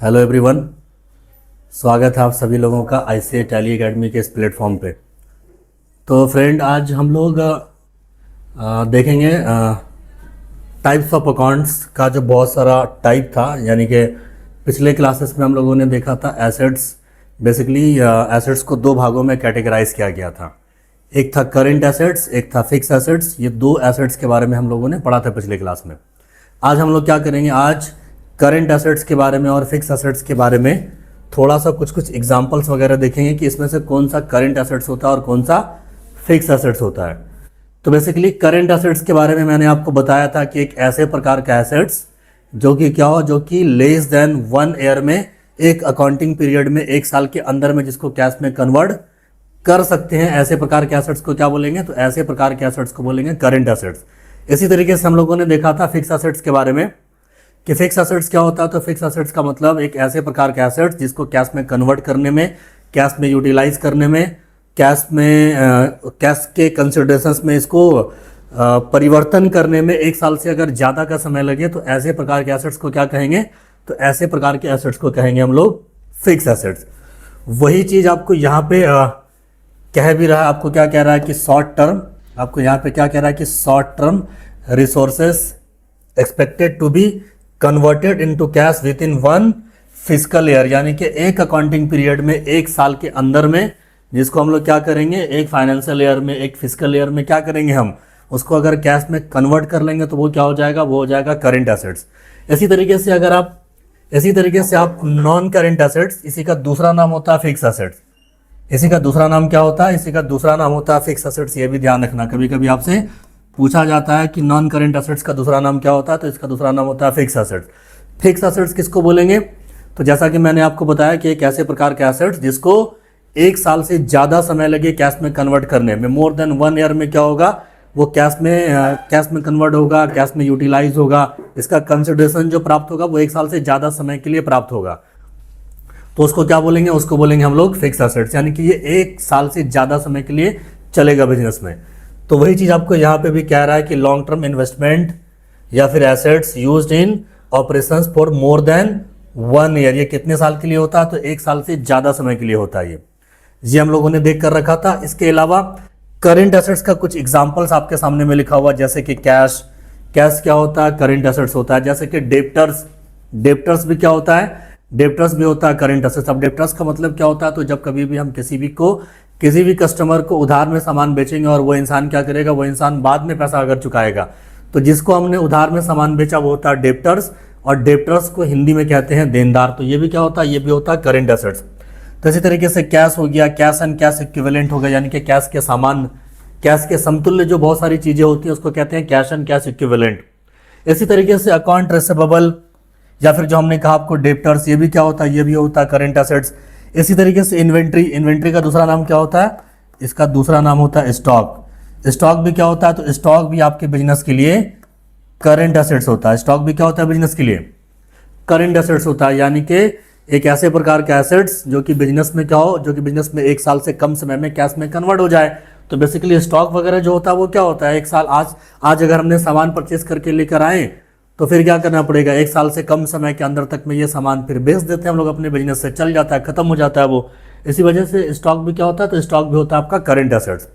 Hello everyone. स्वागत है आप सभी लोगों का आईसीए टैली एकेडमी के इस प्लेटफॉर्म पे। तो फ्रेंड, आज हम लोग देखेंगे टाइप्स ऑफ अकाउंट्स का जो बहुत सारा टाइप था। यानी कि पिछले क्लासेस में हम लोगों ने देखा था एसेट्स। बेसिकली एसेट्स को दो भागों में कैटेगराइज किया गया था। एक था करंट एसेट्स, एक था फिक्स एसेट्स। ये दो एसेट्स के बारे में हम लोगों ने पढ़ा था पिछले क्लास में। आज हम लोग क्या करेंगे, आज करंट एसेट्स के बारे में और फिक्स एसेट्स के बारे में थोड़ा सा कुछ एग्जांपल्स वगैरह देखेंगे कि इसमें से कौन सा करंट एसेट्स होता है और कौन सा फिक्स एसेट्स होता है। तो बेसिकली करंट एसेट्स के बारे में मैंने आपको बताया था कि एक ऐसे प्रकार का एसेट्स जो कि क्या हो, जो कि लेस देन 1 ईयर में, एक अकाउंटिंग पीरियड में, एक साल के अंदर में जिसको कैश में कन्वर्ट कर सकते हैं, ऐसे प्रकार के एसेट्स को क्या बोलेंगे? तो ऐसे प्रकार के एसेट्स को बोलेंगे करंट एसेट्स। इसी तरीके से हम लोगों ने देखा था फिक्स एसेट्स के बारे में कि फिक्स एसेट्स क्या होता है। तो फिक्स एसेट्स का मतलब एक ऐसे प्रकार के एसेट्स जिसको कैश में कन्वर्ट करने में, कैश में यूटिलाइज करने में, कैश के कंसिडरेशंस में इसको परिवर्तन करने में एक साल से अगर ज़्यादा का समय लगे तो ऐसे प्रकार के एसेट्स को क्या कहेंगे? तो ऐसे प्रकार के एसेट्स को कहेंगे हम लोग फिक्स एसेट्स। वही चीज़ आपको यहाँ पे कह भी रहा है, आपको क्या कह रहा है कि शॉर्ट टर्म, आपको यहाँ पे क्या कह रहा है कि short term resources expected to be converted into cash within 1 physical year. यानी कि एक अकाउंटिंग पीरियड में, एक साल के अंदर में, जिसको हम लोग क्या करेंगे, एक फाइनेंशियल ईयर में, एक फिजिकल ईयर में क्या करेंगे, हम उसको अगर कैश में कन्वर्ट कर लेंगे तो वो क्या हो जाएगा? वो हो जाएगा करंट एसेट्स। इसी तरीके से आप नॉन करंट एसेट्स, इसी का दूसरा नाम होता है फिक्स एसेट्स। इसी का दूसरा नाम क्या होता है? इसी का दूसरा नाम होता है फिक्स एसेट्स। ये भी ध्यान रखना, कभी कभी आपसे पूछा जाता है कि नॉन करंट एसेट्स का दूसरा नाम क्या होता है, तो इसका दूसरा नाम होता है फिक्स एसेट्स। फिक्स एसेट्स किसको बोलेंगे? तो जैसा कि मैंने आपको बताया कि एक ऐसे प्रकार के एसेट्स जिसको एक साल से ज़्यादा समय लगे कैश में कन्वर्ट करने में, मोर देन 1 ईयर में क्या होगा, वो कैश में कन्वर्ट होगा, कैश में यूटिलाइज होगा, इसका कंसिडरेशन जो प्राप्त होगा वो एक साल से ज़्यादा समय के लिए प्राप्त होगा। तो उसको क्या बोलेंगे? उसको बोलेंगे हम लोग फिक्स एसेट्स। यानी कि ये एक साल से ज़्यादा समय के लिए चलेगा बिजनेस में। तो वही चीज़ आपको यहाँ पे भी कह रहा है कि लॉन्ग टर्म इन्वेस्टमेंट या फिर assets used in operations for more than 1 year. ये कितने साल के लिए होता है? तो एक साल से ज़्यादा समय के लिए होता है। ये हम लोगों ने देख कर रखा था। इसके अलावा करंट एसेट्स का कुछ एग्जाम्पल्स आपके सामने में लिखा हुआ, जैसे कि कैश क्या होता है? करंट एसेट्स होता है। जैसे कि डेप्टर्स भी क्या होता है? डेप्टर्स भी होता है करंट एसेट्स। अब डेप्टर्स का मतलब क्या होता है? तो जब कभी भी हम किसी भी कस्टमर को उधार में सामान बेचेंगे और वो इंसान क्या करेगा, वो इंसान बाद में पैसा अगर चुकाएगा, तो जिसको हमने उधार में सामान बेचा वो होता है डेप्टर्स, और डेप्टर्स को हिंदी में कहते हैं देनदार। तो ये भी क्या होता है? ये भी होता है करंट एसेट्स। तो इसी तरीके से कैश हो गया, कैश एंड कैश इक्विवेलेंट हो गया, यानी कि कैश के सामान, कैश के समतुल्य जो बहुत सारी चीज़ें होती हैं उसको कहते हैं कैश एंड कैश इक्विवेलेंट। इसी तरीके से अकाउंट रिसीवेबल या फिर जो हमने कहा आपको डेप्टर्स, ये भी क्या होता है? ये भी होता है करंट एसेट्स। इसी तरीके से इन्वेंट्री का दूसरा नाम क्या होता है? इसका दूसरा नाम होता है स्टॉक भी क्या होता है? तो स्टॉक भी आपके बिजनेस के लिए करंट एसेट्स होता है। स्टॉक भी क्या होता है? बिजनेस के लिए करंट एसेट्स होता है। यानी कि एक ऐसे प्रकार के एसेट्स जो कि बिजनेस में क्या हो, जो कि बिजनेस में एक साल से कम समय में कैश में कन्वर्ट हो जाए। तो बेसिकली स्टॉक वगैरह जो होता है वो क्या होता है? एक साल, आज अगर हमने सामान परचेस करके लेकर आए तो फिर क्या करना पड़ेगा? एक साल से कम समय के अंदर तक में ये सामान फिर बेच देते हैं हम लोग, अपने बिजनेस से चल जाता है, खत्म हो जाता है वो। इसी वजह से स्टॉक भी क्या होता है? तो स्टॉक भी होता है आपका करंट एसेट्स।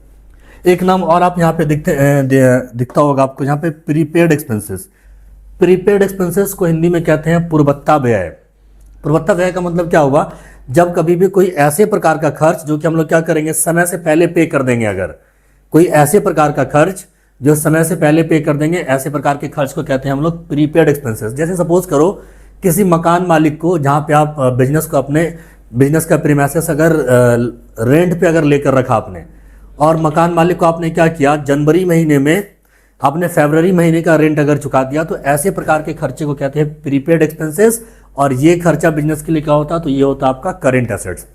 एक नाम और आप यहाँ पे दिखता होगा आपको, यहाँ पे प्रीपेड एक्सपेंसेस। प्रीपेड एक्सपेंसेस को हिंदी में कहते हैं पूर्वता व्यय। पूर्वता व्यय का मतलब क्या हुआ? जब कभी भी कोई ऐसे प्रकार का खर्च जो कि हम लोग क्या करेंगे, समय से पहले पे कर देंगे। अगर कोई ऐसे प्रकार का खर्च जो समय से पहले पे कर देंगे, ऐसे प्रकार के खर्च को कहते हैं हम लोग प्रीपेड एक्सपेंसेस। जैसे सपोज करो किसी मकान मालिक को, जहाँ पे आप अपने बिजनेस का प्रीमाइसेस अगर रेंट पे अगर लेकर रखा आपने, और मकान मालिक को आपने क्या किया, जनवरी महीने में आपने फरवरी महीने का रेंट अगर चुका दिया, तो ऐसे प्रकार के खर्चे को कहते हैं प्रीपेड एक्सपेंसेस। और ये खर्चा बिजनेस के लिए क्या होता है? तो ये होता है आपका करंट एसेट्स।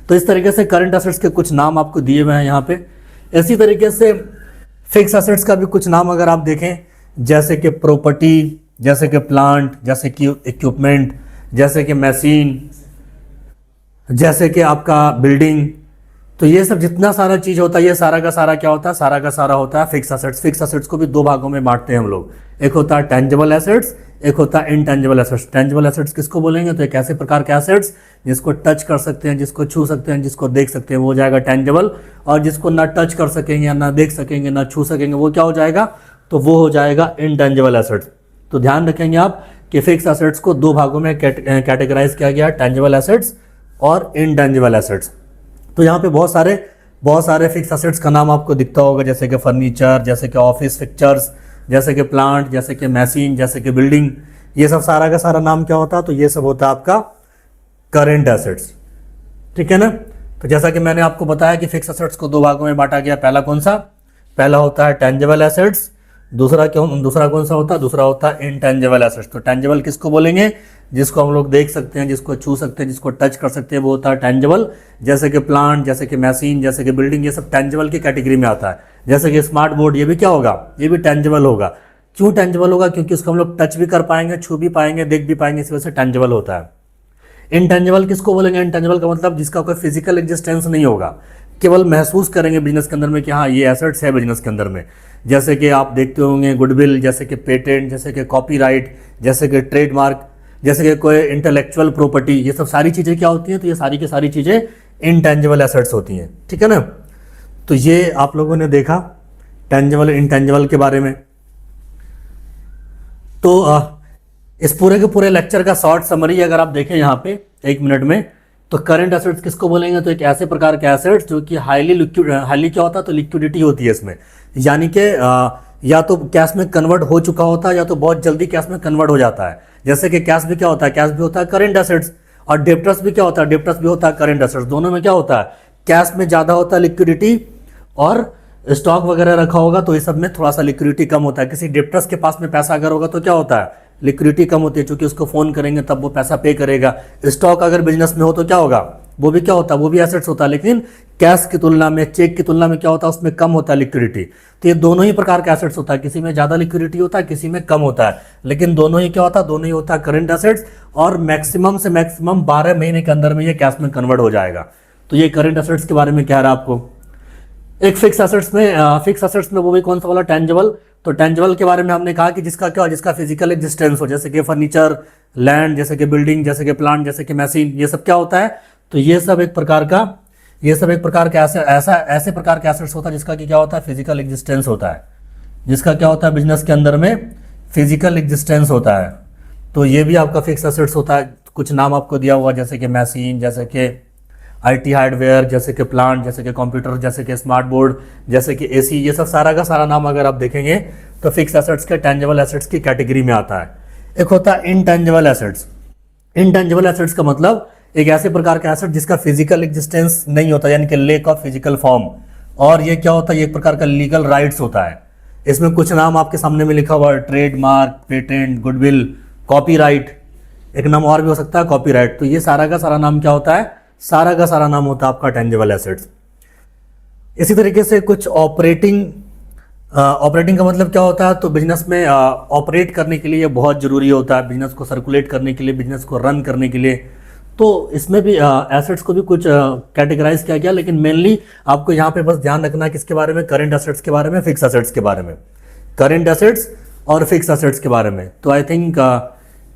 तो इस तरीके से करंट एसेट्स के कुछ नाम आपको दिए हुए हैं यहाँ पे। इसी तरीके से फिक्स एसेट्स का भी कुछ नाम अगर आप देखें, जैसे कि प्रॉपर्टी, जैसे कि प्लांट, जैसे कि इक्विपमेंट, जैसे कि मशीन, जैसे कि आपका बिल्डिंग, तो ये सब जितना सारा चीज़ होता है ये सारा का सारा क्या होता है? सारा का सारा होता है फिक्स एसेट्स। फिक्स एसेट्स को भी दो भागों में बांटते हैं हम लोग। एक होता है टेंजिबल एसेट्स, एक होता है इंटेंजिबल एसेट्स। टेंजिबल एसेट्स किसको बोलेंगे? तो एक ऐसे प्रकार के एसेट्स जिसको टच कर सकते हैं, जिसको छू सकते हैं, जिसको देख सकते हैं, वो हो जाएगा टेंजिबल। और जिसको ना टच कर सकेंगे या ना देख सकेंगे ना छू सकेंगे, वो क्या हो जाएगा? तो वो हो जाएगा इंटेंजिबल एसेट्स। तो ध्यान रखेंगे आप कि फिक्स एसेट्स को दो भागों में कैटेगराइज किया गया, टेंजिबल एसेट्स और इनटेंजिबल एसेट्स। तो यहाँ पे बहुत सारे फिक्स एसेट्स का नाम आपको दिखता होगा, जैसे कि फर्नीचर, जैसे कि ऑफिस फिक्चर्स, जैसे कि प्लांट, जैसे कि मशीन, जैसे कि बिल्डिंग। ये सब सारा का सारा नाम क्या होता है? तो ये सब होता है आपका करेंट एसेट्स। ठीक है ना? तो जैसा कि मैंने आपको बताया कि फिक्स एसेट्स को दो भागों में बांटा गया। पहला कौन सा? पहला होता है टेंजिबल एसेट्स। दूसरा कौन सा होता है? दूसरा होता है इनटेंजिबल एसेट्स। तो टेंजिबल किसको बोलेंगे? जिसको हम लोग देख सकते हैं, जिसको छू सकते हैं, जिसको टच कर सकते हैं, वो होता है टेंजिबल। जैसे कि प्लांट, जैसे कि मशीन, जैसे कि बिल्डिंग, ये सब टेंजिबल की कैटेगरी में आता है। जैसे कि स्मार्ट बोर्ड, ये भी क्या होगा? ये भी टेंजिबल होगा। क्यों टेंजिबल होगा? क्योंकि उसको हम लोग टच भी कर पाएंगे, छू भी पाएंगे, देख भी पाएंगे, इस वजह से टेंजिबल होता है। इनटेंजिबल किसको बोलेंगे? इनटेंजिबल का मतलब जिसका कोई फिजिकल एग्जिस्टेंस नहीं होगा, केवल महसूस करेंगे बिजनेस के अंदर में कि हाँ ये एसेट्स है बिजनेस के अंदर में। जैसे कि आप देखते होंगे गुडविल, जैसे कि पेटेंट, जैसे कि कॉपीराइट, जैसे कि ट्रेडमार्क, जैसे कि कोई इंटेलेक्चुअल प्रॉपर्टी, ये सब सारी चीज़ें क्या होती हैं? तो ये सारी की सारी चीज़ें इनटेंजिबल एसेट्स होती हैं। ठीक है ना? तो ये आप लोगों ने देखा टेंजिबल इनटेंजिबल के बारे में। तो इस पूरे के पूरे लेक्चर का शॉर्ट समरी अगर आप देखें यहाँ पे 1 मिनट में, तो करंट एसेट्स किसको बोलेंगे? तो एक ऐसे प्रकार के एसेट्स जो कि हाईली क्या होता है? तो लिक्विडिटी होती है इसमें, यानी कि या तो कैश में कन्वर्ट हो चुका होता है या तो बहुत जल्दी कैश में कन्वर्ट हो जाता है। जैसे कि कैश भी क्या होता है? कैश भी होता है करंट एसेट्स। और डेप्टर्स भी क्या होता है? डेप्टर्स भी होता है करंट एसेट्स। दोनों में क्या होता है? कैश में ज़्यादा होता है लिक्विडिटी, और स्टॉक वगैरह रखा होगा तो इस सब में थोड़ा सा लिक्विडिटी कम होता है। किसी डेप्टर्स के पास में पैसा अगर होगा तो क्या होता है? लिक्विडिटी कम होती है, क्योंकि उसको फ़ोन करेंगे तब वो पैसा पे करेगा। स्टॉक अगर बिजनेस में हो तो क्या होगा? वो भी क्या होता है? वो भी एसेट्स होता है, लेकिन कैश की तुलना में, चेक की तुलना में क्या होता है? उसमें कम होता है लिक्विडिटी। तो ये दोनों ही प्रकार के एसेट्स होता है, किसी में ज़्यादा लिक्विडिटी होता है, किसी में कम होता है, लेकिन दोनों ही क्या होता है? दोनों ही होता है करंट एसेट्स। और मैक्सिमम से मैक्सिमम 12 महीने के अंदर में ये कैश में कन्वर्ट हो जाएगा। तो ये करंट एसेट्स के बारे में कह रहा है आपको। एक फिक्स एसेट्स में वो भी कौन सा वाला? टेंजिबल। तो टेंजिबल के बारे में हमने कहा कि जिसका फिजिकल एग्जिस्टेंस हो, जैसे कि फर्नीचर, लैंड, जैसे कि बिल्डिंग, जैसे कि प्लांट, जैसे कि मशीन, ये सब क्या होता है? तो ये सब एक प्रकार का ऐसे प्रकार के एसेट्स होता है जिसका कि क्या होता है? फिजिकल एग्जिस्टेंस होता है। जिसका क्या होता है? बिजनेस के अंदर में फिजिकल एग्जिस्टेंस होता है। तो ये भी आपका फिक्स एसेट्स होता है। कुछ नाम आपको दिया हुआ, जैसे कि मशीन, जैसे कि IT हार्डवेयर, जैसे कि प्लांट, जैसे कि कंप्यूटर, जैसे कि स्मार्ट बोर्ड, जैसे कि AC, ये सब सारा का सारा नाम अगर आप देखेंगे तो फिक्स एसेट्स के टेंजिबल एसेट्स की कैटेगरी में आता है। एक होता है इनटेंजिबल एसेट्स। इनटेंजिबल एसेट्स का मतलब एक ऐसे प्रकार का एसेट जिसका फिजिकल एग्जिस्टेंस नहीं होता, यानी कि लेक ऑफ फिजिकल फॉर्म। और ये क्या होता है? ये एक प्रकार का लीगल राइट्स होता है। इसमें कुछ नाम आपके सामने में लिखा हुआ है, ट्रेडमार्क, पेटेंट, गुडविल, कॉपीराइट, एक नाम और भी हो सकता है कॉपीराइट। तो ये सारा का सारा नाम क्या होता है? सारा का सारा नाम होता है आपका टेंजिबल एसेट्स। इसी तरीके से कुछ ऑपरेटिंग का मतलब क्या होता है? तो बिजनेस में ऑपरेट करने के लिए ये बहुत ज़रूरी होता है, बिजनेस को सर्कुलेट करने के लिए, बिजनेस को रन करने के लिए। तो इसमें भी एसेट्स को भी कुछ कैटेगराइज किया गया, लेकिन मेनली आपको यहाँ पे बस ध्यान रखना है किसके बारे में? करंट एसेट्स के बारे में, फिक्स एसेट्स के बारे में। करंट एसेट्स और फिक्स एसेट्स के बारे में। तो आई थिंक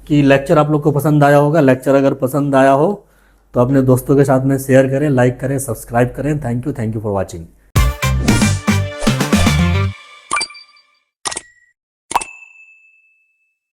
कि लेक्चर आप लोग को पसंद आया होगा। लेक्चर अगर पसंद आया हो तो अपने दोस्तों के साथ में शेयर करें, लाइक करें, सब्सक्राइब करें। Thank you for watching.